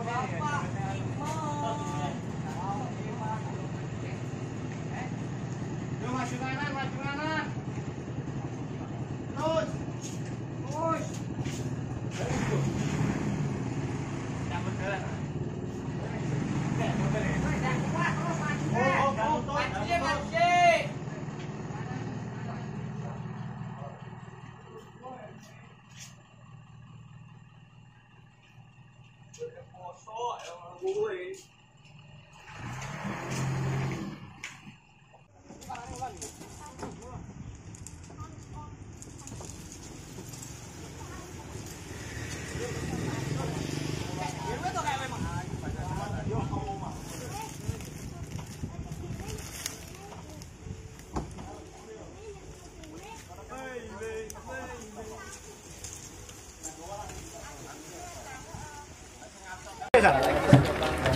Maju kanan, maju kanan. Terus. Terus. Jangan bergerak.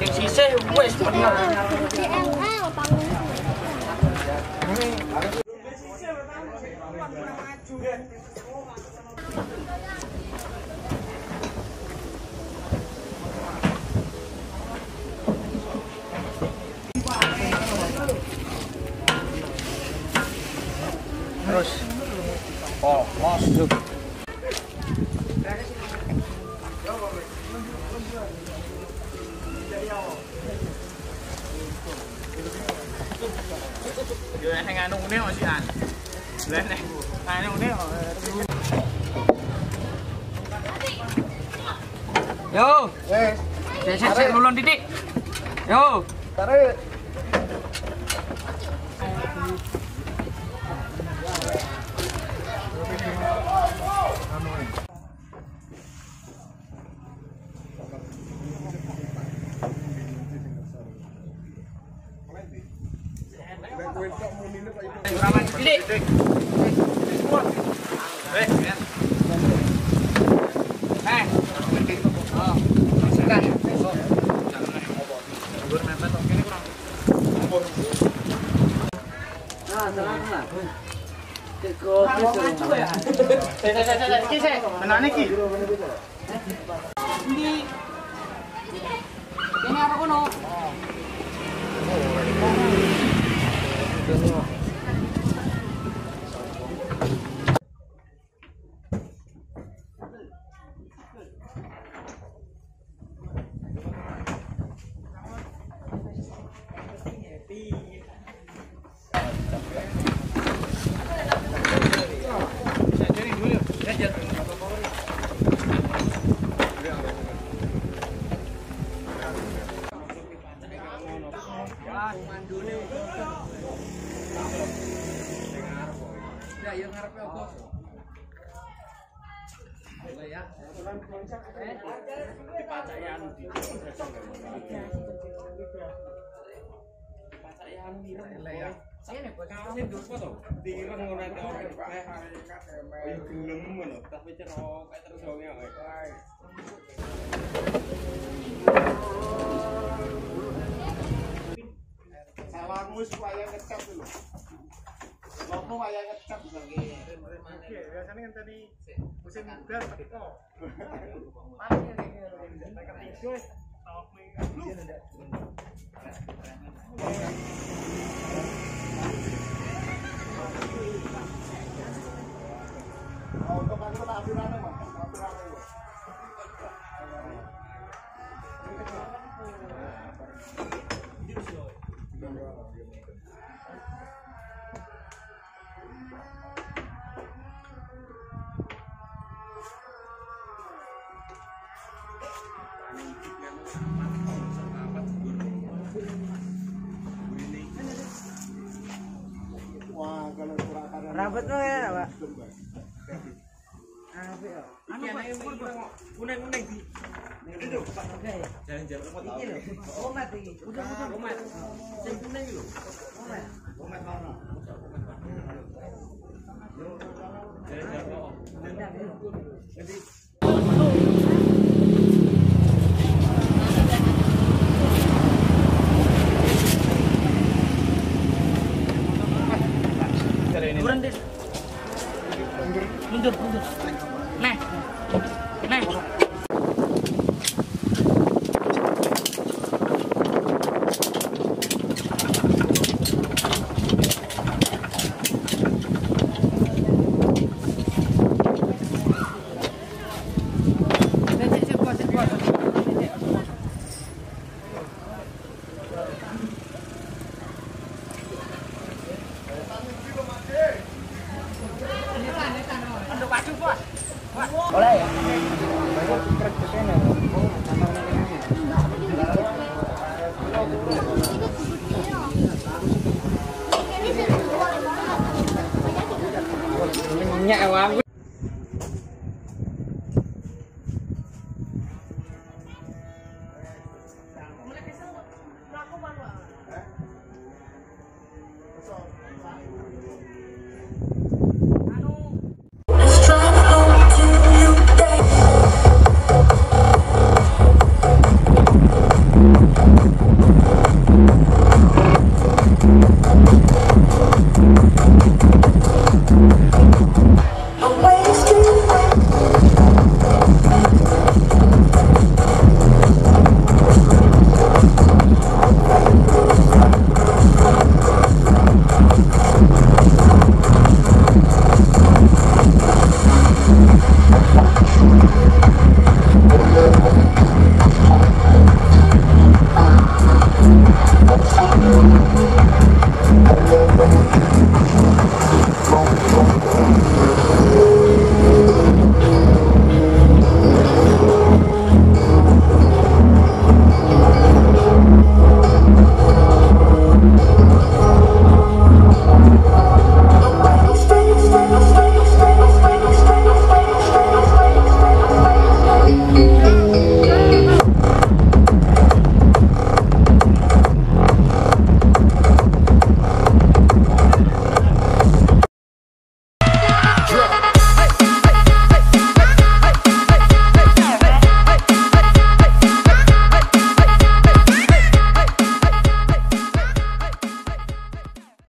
Yang sisa wes bener. Terus oh masuk. Yo nek nganu ngene masih an. Lah nek nganu ngene. Yo, wes. Sik lulun titik. Yo, tarik. Raman titik. Oh. Silakan. Nggur mepet kok kene kurang. Nah, tenang lah. Teko maju ya. Iki sik. Menane iki. Ndi? Kene apa kono? Ya, yang ngarepe opo? Ya. Dipacaki anu di. Dipacaki anu ireng ya. Sene kok kaone durpo to. Direng ora tau kabeh. Ayo gelem ngono, tapi cerok kae terus wonge kae. Sawangmu supaya ngecap dulu. Lopo wayang ngecap lagi. Biasanya kan tadi musim udan teko. Paling tekan tiga tawak lu. Oh, untuk aku tak apirane, Mas. Apirane. Rambutnya ya, Pak. Apa ya? Anu kuning-kuning di. Itu jalan-jalan apa tahu. Omat iki. Udah omat. Sing kuning iki lho. Omat. Omat warna. Jalan-jalan kok. Jadi mundur. Nah. kreditnya